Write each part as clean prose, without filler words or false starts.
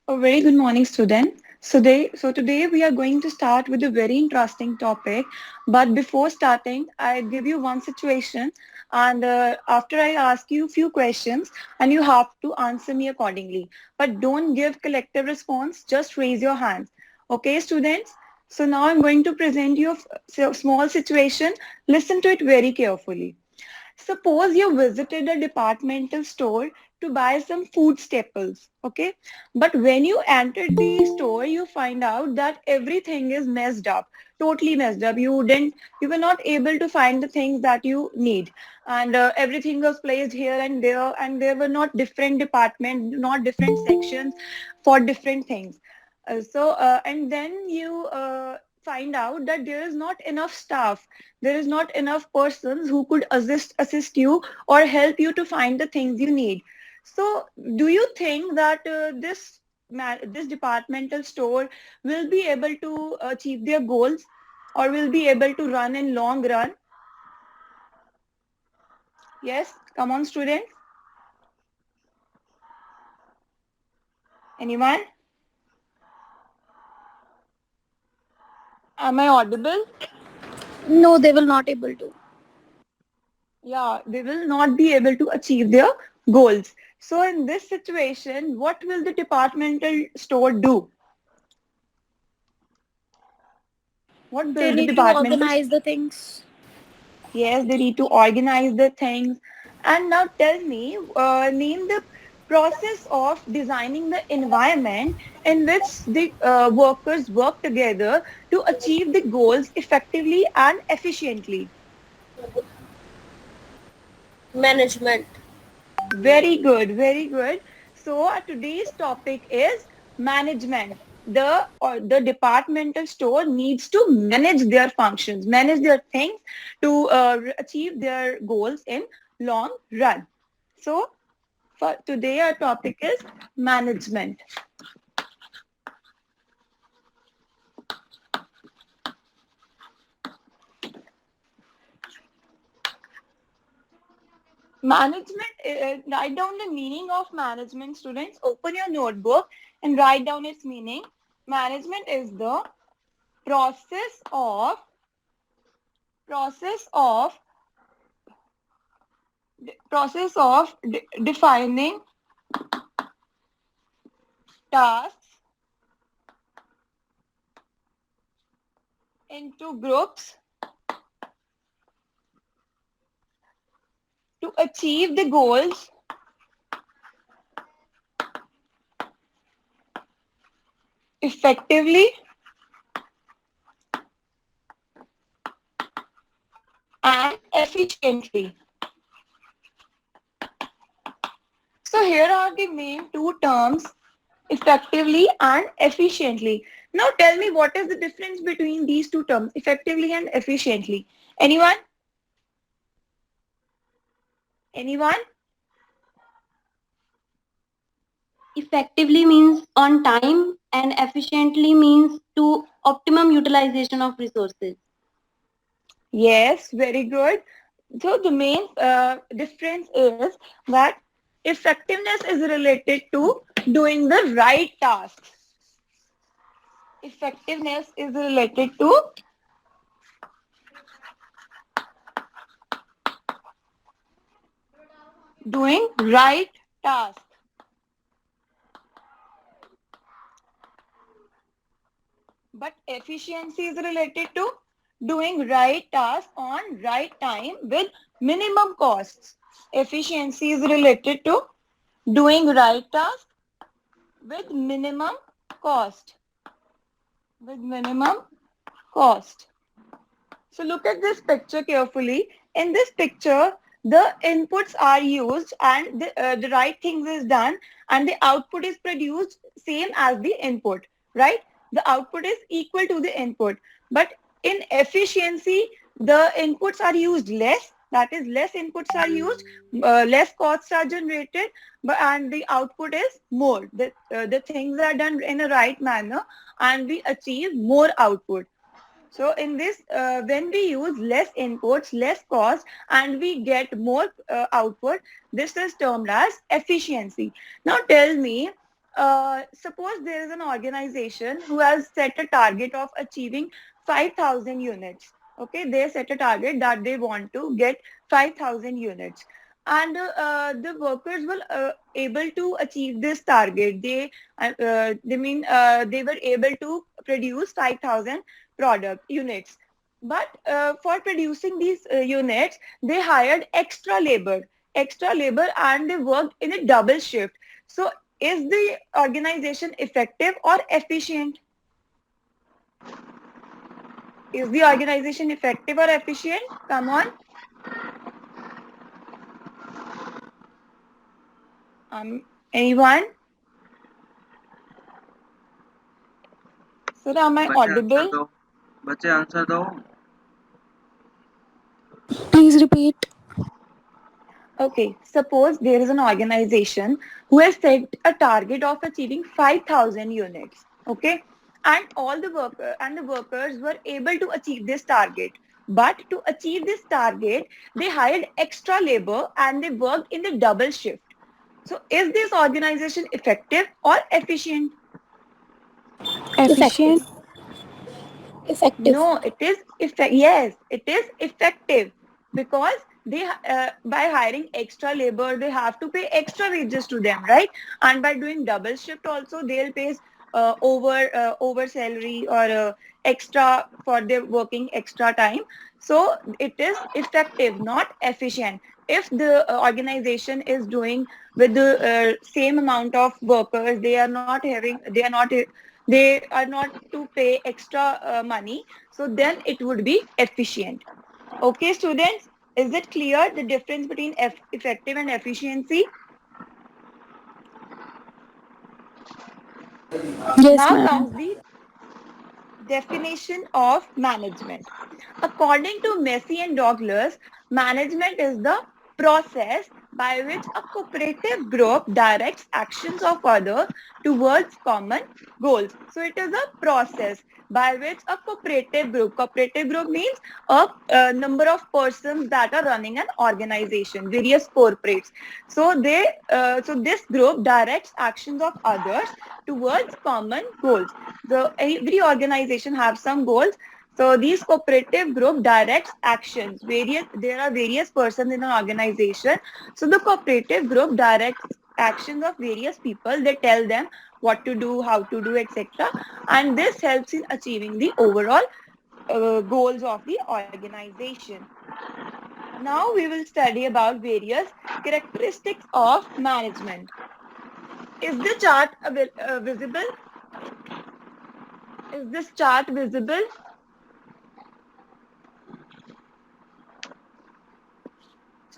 A very good morning, student. So today we are going to start with a very interesting topic. But before starting, I give you one situation, and after I ask you a few questions, and you have to answer me accordingly. But don't give collective response. Just raise your hand. Okay, students. So now I'm going to present you a small situation. Listen to it very carefully. Suppose you visited a departmental store to buy some food staples, okay? But when you entered the store, you find out that everything is messed up, totally messed up. You were not able to find the things that you need. And everything was placed here and there were not different departments, not different sections for different things. And then you find out that there is not enough staff, there is not enough persons who could assist you or help you to find the things you need. So do you think that this departmental store will be able to achieve their goals or will be able to run in long run? Yes, come on students. Anyone? Am I audible? No, they will not able to. Yeah, they will not be able to achieve their goals. So in this situation, what will the departmental store do? What They will the need to departmental? organize the things. Yes, they need to organize the things. And now tell me, name the process of designing the environment in which the workers work together to achieve the goals effectively and efficiently. Management. Very good, very good. So today's topic is management. The departmental store needs to manage their functions, manage their things to achieve their goals in long run. So for today our topic is management. Management, write down the meaning of management, students. Open your notebook and write down its meaning. Management is the process of process of defining tasks into groups to achieve the goals effectively and efficiently. So here are the main two terms, effectively and efficiently. Now tell me, what is the difference between these two terms, effectively and efficiently? Anyone? Anyone? Effectively means on time and efficiently means to optimum utilization of resources. Yes, very good. So the main difference is that effectiveness is related to doing the right tasks. Effectiveness is related to doing right tasks. But efficiency is related to doing right task on right time with minimum costs. Efficiency is related to doing right task with minimum cost. With minimum cost. So look at this picture carefully. In this picture, the inputs are used and the right things is done and the output is produced same as the input, right? The output is equal to the input. But in efficiency, the inputs are used less. That is, less inputs are used, less costs are generated, and the output is more. The things are done in a right manner and we achieve more output. So in this, when we use less inputs, less cost, and we get more output, this is termed as efficiency. Now tell me, suppose there is an organization who has set a target of achieving 5,000 units. Okay, they set a target that they want to get 5,000 units. And the workers were able to achieve this target. They were able to produce 5,000 product units. But for producing these units, they hired extra labor, and they worked in a double shift. So is the organization effective or efficient? Is the organization effective or efficient? Come on. Anyone? Sir, am I audible? बच्चे answer दो. Please repeat. Okay, suppose there is an organization who has set a target of achieving 5,000 units. Okay, and the workers were able to achieve this target. But to achieve this target, they hired extra labor and they worked in the double shift. So is this organization effective or efficient? Efficient. Effective. No, it is yes, it is effective, because they by hiring extra labor, they have to pay extra wages to them, right? And by doing double shift also, they'll pay over salary or extra for their working extra time. So it is effective, not efficient. If the organization is doing with the same amount of workers, they are not to pay extra money, so then it would be efficient. Okay, students, is it clear the difference between effective and efficiency? Yes, Now ma'am. comes the definition of management. According to Messi and Douglas, management is the process by which a cooperative group directs actions of others towards common goals. So it is a process by which a cooperative group means a number of persons that are running an organization, various corporates. So this group directs actions of others towards common goals. So every organization have some goals. So these cooperative group directs actions. There are various persons in an organization. So the cooperative group directs actions of various people. They tell them what to do, how to do, etc. And this helps in achieving the overall goals of the organization. Now we will study about various characteristics of management. Is the chart visible? Is this chart visible?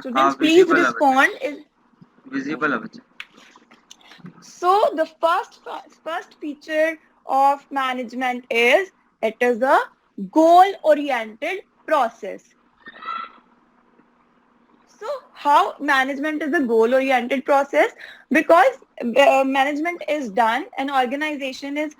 Students, please visible respond. Visible है बच्चे. So the first feature of management is it is a goal-oriented process. So how management is a goal-oriented process? Because management is done, an organization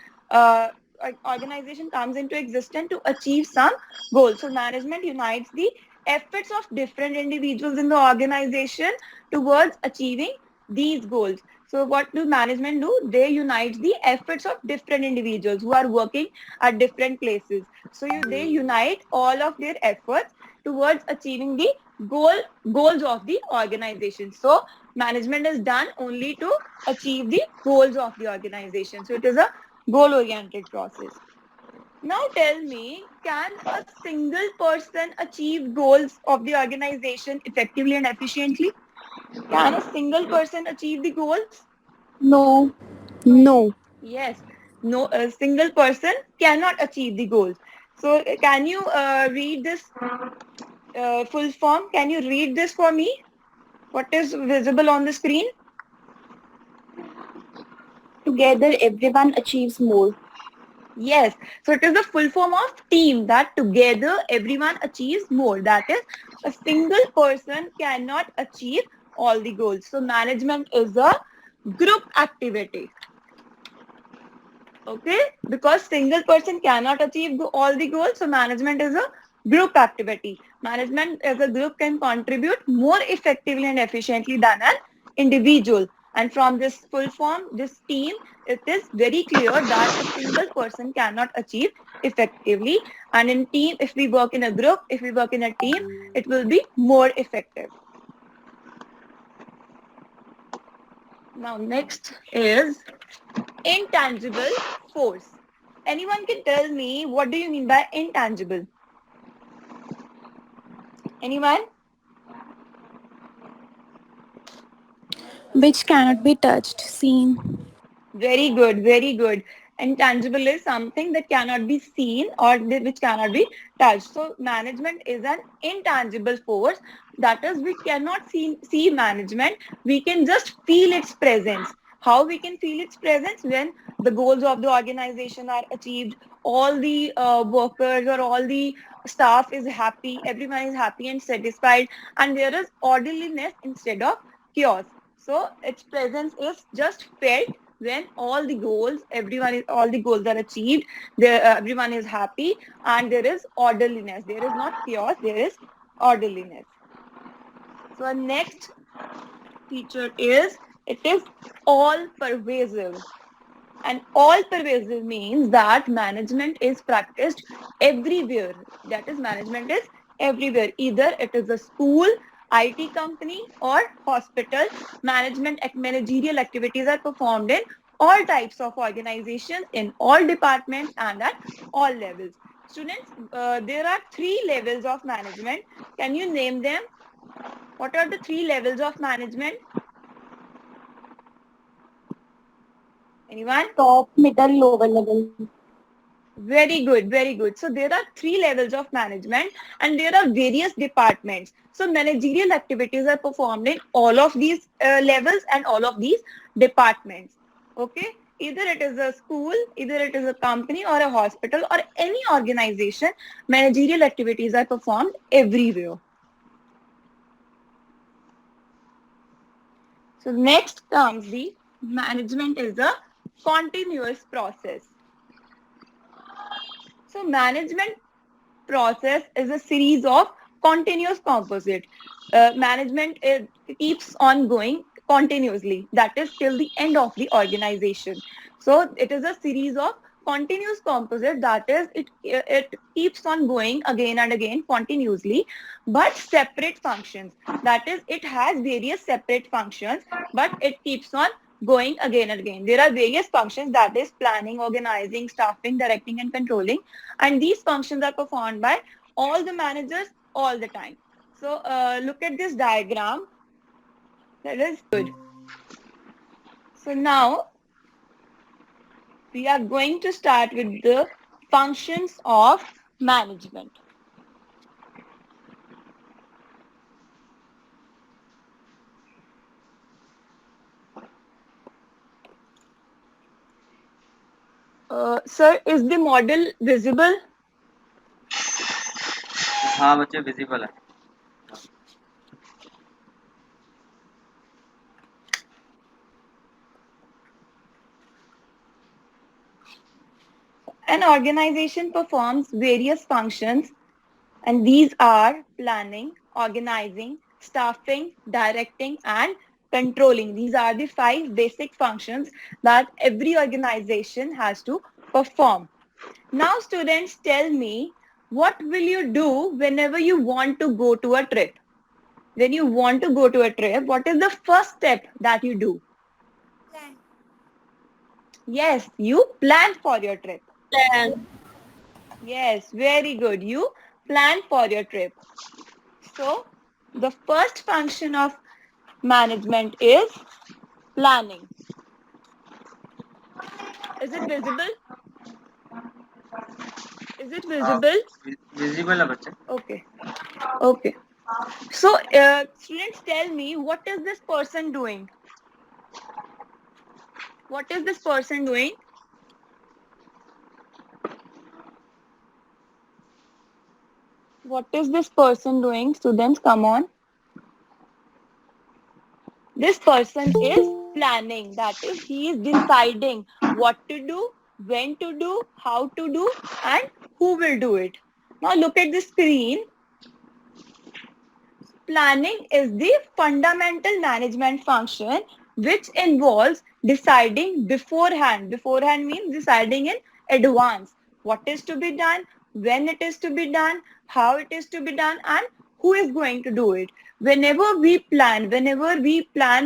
comes into existence to achieve some goals. So management unites the efforts of different individuals in the organization towards achieving these goals. So what do management do? They unite the efforts of different individuals who are working at different places. So they unite all of their efforts towards achieving the goals of the organization. So management is done only to achieve the goals of the organization. So it is a goal-oriented process. Now tell me, can a single person achieve goals of the organization effectively and efficiently? Can a single person achieve the goals? No. No. Yes. No, a single person cannot achieve the goals. So can you read this full form? Can you read this for me? What is visible on the screen? Together, everyone achieves more. Yes. So it is the full form of team, that together everyone achieves more. That is, a single person cannot achieve all the goals. So management is a group activity. Okay, because single person cannot achieve all the goals, so management is a group activity. Management as a group can contribute more effectively and efficiently than an individual. And from this full form, this team, it is very clear that a single person cannot achieve effectively. And in team, if we work in a group, if we work in a team, it will be more effective. Now next is intangible force. Anyone can tell me what do you mean by intangible? Anyone? Which cannot be touched, seen. Very good, very good. Intangible is something that cannot be seen or which cannot be touched. So management is an intangible force. That is, we cannot see management. We can just feel its presence. How we can feel its presence? When the goals of the organization are achieved, all the workers or all the staff is happy, everyone is happy and satisfied, and there is orderliness instead of chaos. So its presence is just felt when all the goals, all the goals are achieved, everyone is happy and there is orderliness. There is not chaos, there is orderliness. So our next feature is, it is all pervasive. And all pervasive means that management is practiced everywhere. That is, management is everywhere. Either it is a school, IT company or hospital. Managerial activities are performed in all types of organizations, in all departments and at all levels. Students, there are 3 levels of management. Can you name them? What are the 3 levels of management? Anyone? Top, middle, lower level. Very good, very good. So there are 3 levels of management and there are various departments. So managerial activities are performed in all of these levels and all of these departments. Okay? Either it is a school, either it is a company or a hospital or any organization, managerial activities are performed everywhere. So next comes the management is a continuous process. So management process is a series of continuous composite. Management keeps on going continuously. That is till the end of the organization. So it is a series of continuous composite. That is, it keeps on going again and again continuously, but separate functions. That is, it has various separate functions, but it keeps on going again and again. There are various functions, that is planning, organizing, staffing, directing and controlling. And these functions are performed by all the managers all the time. So look at this diagram. That is good. So now we are going to start with the functions of management. Sir, is the model visible? हाँ बच्चे visible है. An organization performs various functions, and these are planning, organizing, staffing, directing and controlling. These are the 5 basic functions that every organization has to perform. Now students, tell me, what will you do whenever you want to go to a trip? When you want to go to a trip, what is the first step that you do? Plan. Yes, you plan for your trip. Plan. Yes, very good. You plan for your trip. So the first function of management is planning. Is it visible? Is it visible? Visible है बच्चे. Okay. Okay. So students, tell me, what is this person doing? What is this person doing? What is this person doing? Students, come on. This person is planning. That is, he is deciding what to do, when to do, how to do, and who will do it. Now look at the screen. Planning is the fundamental management function which involves deciding beforehand. Beforehand means deciding in advance what is to be done, when it is to be done, how it is to be done, and who is going to do it. Whenever we plan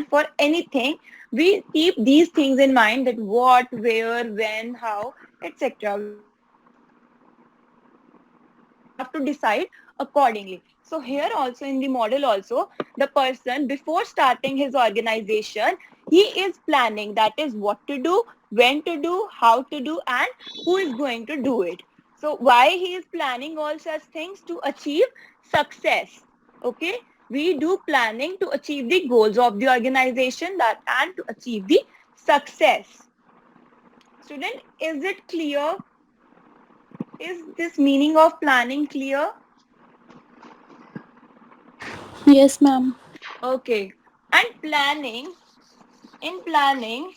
for anything, we keep these things in mind, that what, where, when, how, etc. We have to decide accordingly. So here also in the model also, the person before starting his organization, he is planning, that is what to do, when to do, how to do, and who is going to do it. So why he is planning all such things? To achieve success. Okay, we do planning to achieve the goals of the organization, that and to achieve the success. Student, is it clear? Is this meaning of planning clear? Yes, ma'am. Okay. And in planning,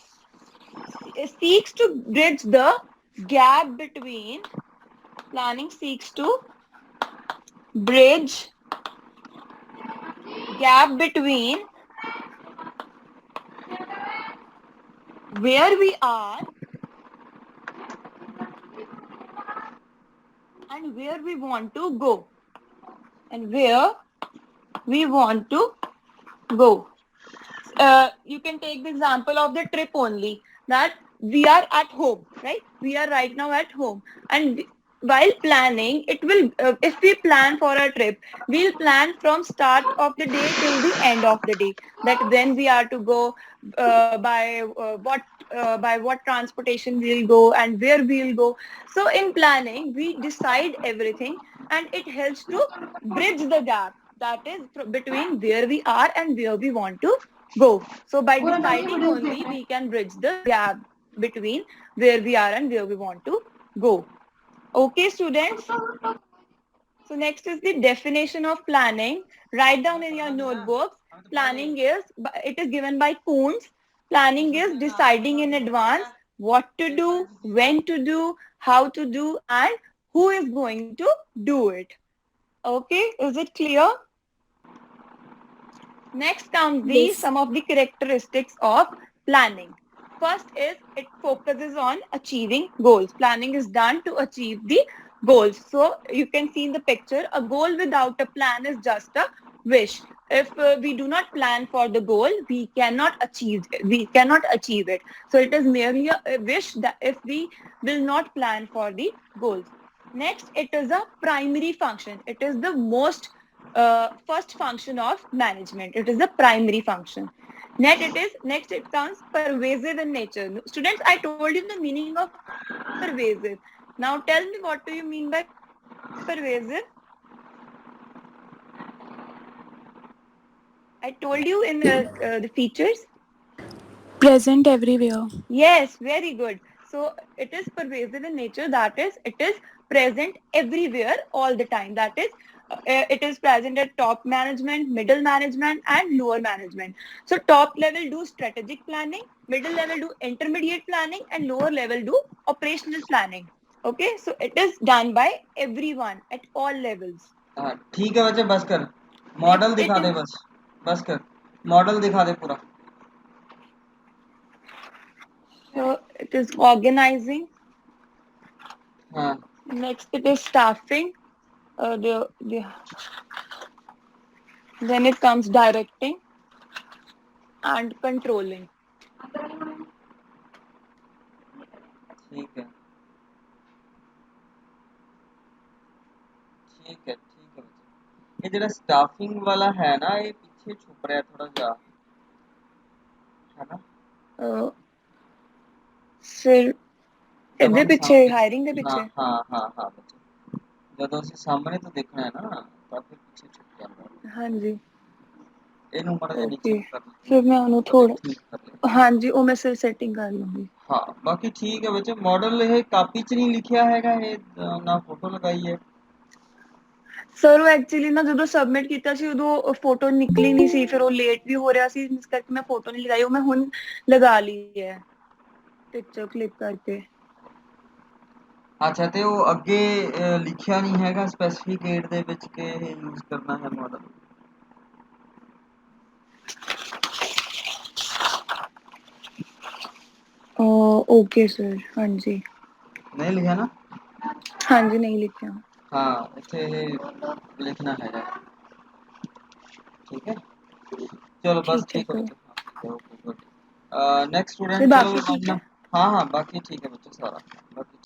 seeks to bridge the gap between, planning seeks to bridge gap between where we are and where we want to go. And where we want to go. You can take the example of the trip only, that we are at home, right? We are right now at home, and while planning, it will, if we plan for a trip, we'll plan from start of the day till the end of the day, that when we are to go, by what transportation we'll go and where we'll go. So in planning, we decide everything, and it helps to bridge the gap, that is between where we are and where we want to go. So by deciding only, we can bridge the gap between where we are and where we want to go. Okay, students? So next is the definition of planning. Write down in your notebooks. Planning is, it is given by Kuhns. Planning is deciding in advance what to do, when to do, how to do, and who is going to do it. Okay, is it clear? Next comes the Yes. some of the characteristics of planning. First is it focuses on achieving goals. Planning is done to achieve the goals. So you can see in the picture, a goal without a plan is just a wish. If we do not plan for the goal, we cannot achieve it. So it is merely a wish, that if we will not plan for the goals. Next, it is a primary function. It is the most first function of management. It is the primary function. Next it comes pervasive in nature. Students, I told you the meaning of pervasive. Now tell me, what do you mean by pervasive? I told you in the features. Present everywhere. Yes, very good. So it is pervasive in nature, that is, it is present everywhere all the time. That is, it is present at top management, middle management, and lower management. So top level do strategic planning, middle level do intermediate planning, and lower level do operational planning. Okay, so it is done by everyone at all levels. हाँ ठीक है बच्चे, बस कर, model Next, दिखा it they, is, बस कर, model दिखा दे पूरा. so it is organizing. हाँ Next, it is staffing. Then it comes directing and controlling. ठीक है, ठीक है, ठीक है बच्चे. ये जरा स्टाफिंग वाला है ना, ये पीछे छुप रहा है थोड़ा सा, है ना? फिर जब ਇਹਦੇ हम ਪਿੱਛੇ सामने, हायरिंग ਦੇ हाँ ਪਿੱਛੇ हाँ हाँ हाँ बच्चे, ਜਦੋਂ ਅਸੀਂ ਸਾਹਮਣੇ ਤੋਂ ਦੇਖਣਾ ਹੈ ਨਾ, ਤਾਂ ਫਿਰ ਪਿੱਛੇ ਛੁਪ ਜਾਂਦਾ ਹੈ. ਹਾਂਜੀ ਇਹਨੂੰ ਮਾੜਾ ਜਿਹਾ ਨੀਚੇ ਓਕੇ ਨੂੰ ਕਰ ਲੈ, ਫਿਰ ਮੈਂ ਉਹਨੂੰ ਉਹਦੇ ਥੋੜਾ ਠੀਕ ਕਰ ਲੈ. ਹਾਂਜੀ ਉਹ ਮੈਂ ਸਿਰ ਸੈਟਿੰਗ ਕਰ ਲੂੰਗੀ. ਹਾਂ ਬਾਕੀ ਠੀਕ ਹੈ ਬੱਚੇ. ਮਾਡਲ ਇਹ ਕਾਪੀ 'ਚ ਨਹੀਂ ਲਿਖਿਆ ਹੈਗਾ, ਇਹ ਨਾ ਫੋਟੋ ਲਗਾਈ ਹੈ. ਸਰ ਉਹ ਐਕਚੁਅਲੀ ਨਾ ਜਦੋਂ ਸਬਮਿਟ ਕੀਤਾ ਸੀ ਉਦੋਂ ਫੋਟੋ ਨਿਕਲੀ ਨਹੀਂ ਸੀ, ਫਿਰ ਉਹ ਲੇਟ ਵੀ ਹੋ ਰਿਹਾ ਸੀ, ਇਸ ਕਰਕੇ ਮੈਂ ਫੋਟੋ ਨਹੀਂ ਲਗਾਈ, ਉਹ ਮੈਂ ਹੁਣ ਲਗਾ ਲਈ ਹੈ ਪਿਕਚਰ ਕਲਿੱਕ ਕਰਕੇ. ਅੱਛਾ, ਤੇ ਉਹ ਅੱਗੇ ਲਿਖਿਆ ਨਹੀਂ ਹੈਗਾ ਸਪੈਸੀਫਿਕੇਟ ਦੇ ਵਿੱਚ ਕਿ ਇਹ ਯੂਜ਼ ਕਰਨਾ ਹੈ ਮਾਡਲ? ओके सर, हाँ जी। नहीं लिखा ना? हाँ जी, नहीं लिखा। हाँ इतने लिखना है ठीक है। चलो बस ठीक है ठीक है सर। बच्चे, हाँ ठीक है, okay good. Next sir student, चलो बाकी ठीक अपना। है? हाँ हाँ बाकी ठीक है बच्चे सारा।